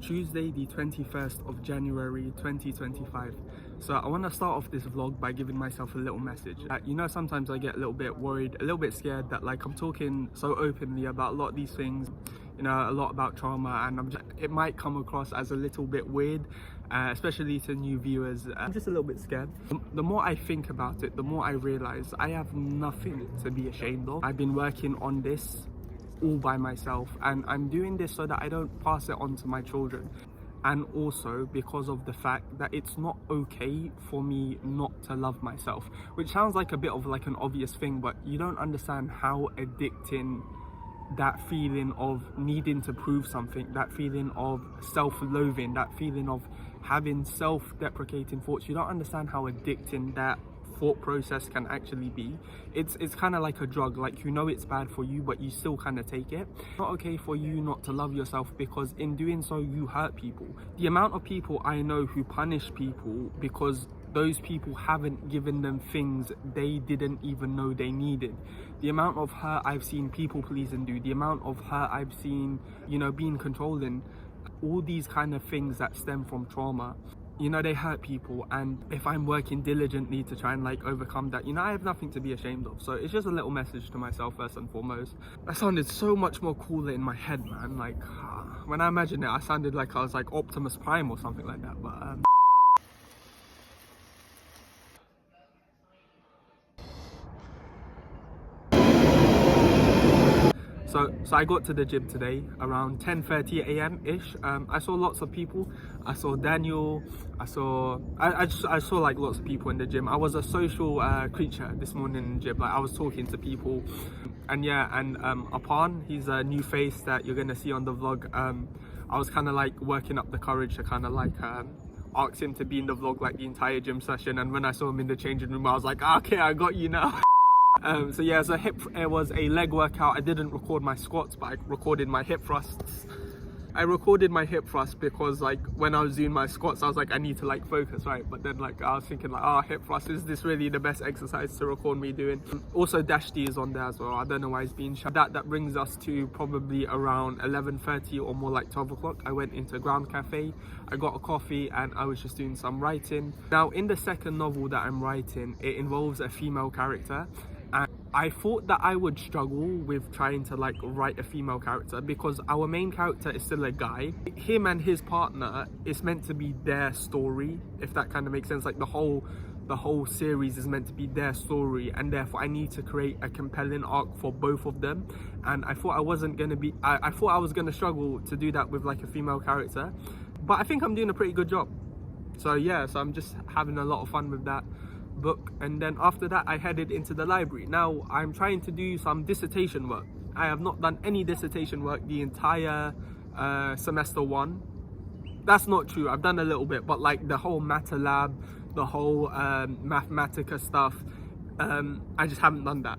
Tuesday the 21st of January 2025. So I want to start off this vlog by giving myself a little message. You know, sometimes I get a little bit worried, a little bit scared that like I'm talking so openly about a lot of these things, you know, a lot about trauma, and it might come across as a little bit weird, especially to new viewers. I'm just a little bit scared. The more I think about it, the more I realize I have nothing to be ashamed of. I've been working on this all by myself, and I'm doing this so that I don't pass it on to my children, and also because of the fact that it's not okay for me not to love myself, which sounds like a bit of like an obvious thing, but you don't understand how addicting that feeling of needing to prove something, that feeling of self-loathing, that feeling of having self-deprecating thoughts, you don't understand how addicting that thought process can actually be. It's kind of like a drug. Like, you know it's bad for you, but you still kind of take it. It's not okay for you not to love yourself, because in doing so you hurt people. The amount of people I know who punish people because those people haven't given them things they didn't even know they needed. The amount of hurt I've seen people pleasing do, the amount of hurt I've seen, you know, being controlling, all these kind of things that stem from trauma, you know, they hurt people. And if I'm working diligently to try and like overcome that, you know, I have nothing to be ashamed of. So it's just a little message to myself first and foremost. That sounded so much more cooler in my head, man. Like, when I imagined it, I sounded like I was like Optimus Prime or something like that. But So I got to the gym today around 10:30 a.m. ish. I saw lots of people. I saw Daniel. I saw like lots of people in the gym. I was a social creature this morning in the gym. Like, I was talking to people, and yeah, and Apan, he's a new face that you're gonna see on the vlog. I was kind of like working up the courage to kind of like ask him to be in the vlog like the entire gym session. And when I saw him in the changing room, I was like, okay, I got you now. So yeah, so it was a leg workout. I didn't record my squats, but I recorded my hip thrusts. I recorded my hip thrust because like when I was doing my squats, I was like, I need to like focus, right? But then like I was thinking like, hip thrust, is this really the best exercise to record me doing? Also Dash D is on there as well. I don't know why he's being shut. That brings us to probably around 11:30 or more like 12 o'clock. I went into Ground Cafe, I got a coffee, and I was just doing some writing. Now in the second novel that I'm writing, it involves a female character. And I thought that I would struggle with trying to like write a female character because our main character is still a guy. Him and his partner is meant to be their story, if that kind of makes sense. Like the whole series is meant to be their story, and therefore I need to create a compelling arc for both of them. And I thought I wasn't gonna be, I thought I was gonna struggle to do that with like a female character, but I think I'm doing a pretty good job. So yeah, so I'm just having a lot of fun with that book. And then after that I headed into the library. Now I'm trying to do some dissertation work. I have not done any dissertation work the entire semester one. That's not true, I've done a little bit, but like the whole matter lab, the whole Mathematica stuff, I just haven't done that.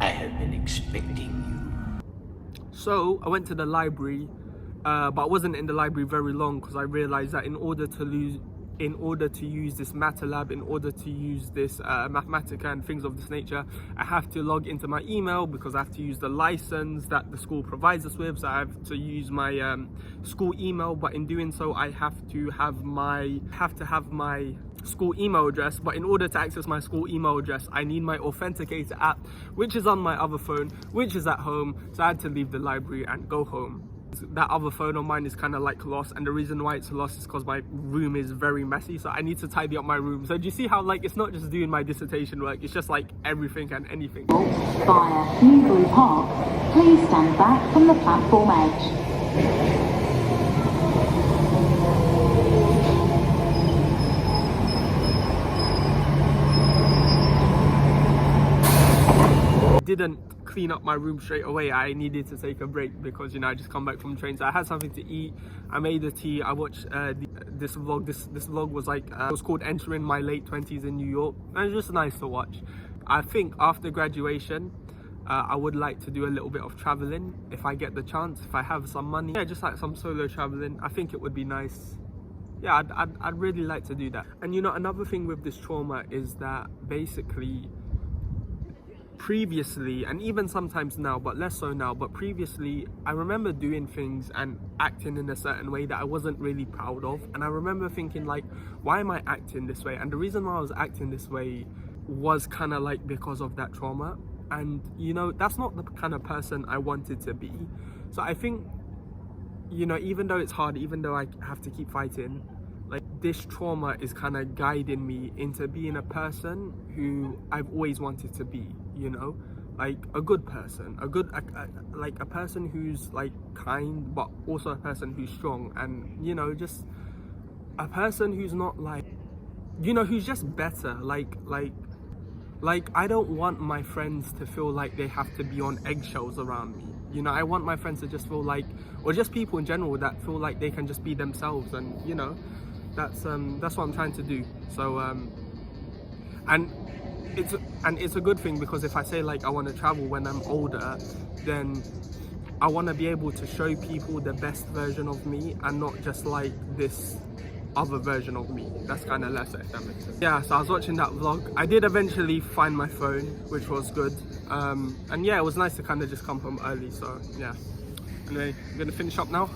I have been expecting you. So I went to the library, but I wasn't in the library very long because I realized that in order to use this matter lab, in order to use this Mathematica and things of this nature, I have to log into my email because I have to use the license that the school provides us with. So I have to use my school email, but in doing so I have to have my school email address. But in order to access my school email address, I need my Authenticator app, which is on my other phone, which is at home. So I had to leave the library and go home. That other phone of mine is kind of like lost, and the reason why it's lost is because my room is very messy, so I need to tidy up my room. So do you see how like it's not just doing my dissertation work, it's just like everything and anything. Via Newbury Park, please stand back from the platform edge. Didn't clean up my room straight away. I needed to take a break because, you know, I just come back from train, so I had something to eat. I made a tea. I watched this vlog. This vlog was like it was called Entering My Late 20s in New York, and it was just nice to watch. I think after graduation I would like to do a little bit of traveling if I get the chance, if I have some money. Yeah, just like some solo traveling. I think it would be nice. Yeah, I'd really like to do that. And you know, another thing with this trauma is that basically previously, and even sometimes now, but less so now, but previously I remember doing things and acting in a certain way that I wasn't really proud of. And I remember thinking like, why am I acting this way? And the reason why I was acting this way was kind of like because of that trauma. And you know, that's not the kind of person I wanted to be. So I think, you know, even though it's hard, even though I have to keep fighting, like this trauma is kind of guiding me into being a person who I've always wanted to be, you know, like a good person, like a person who's like kind, but also a person who's strong, and you know, just a person who's not like, you know, who's just better. Like I don't want my friends to feel like they have to be on eggshells around me. You know, I want my friends to just feel like, or just people in general that feel like they can just be themselves, and you know, that's what I'm trying to do. So and it's a good thing, because if I say like I want to travel when I'm older, then I want to be able to show people the best version of me and not just like this other version of me that's kind of lesser, if that makes sense. Yeah, so I was watching that vlog. I did eventually find my phone, which was good, and yeah, it was nice to kind of just come home early. So yeah, anyway, I'm gonna finish up now.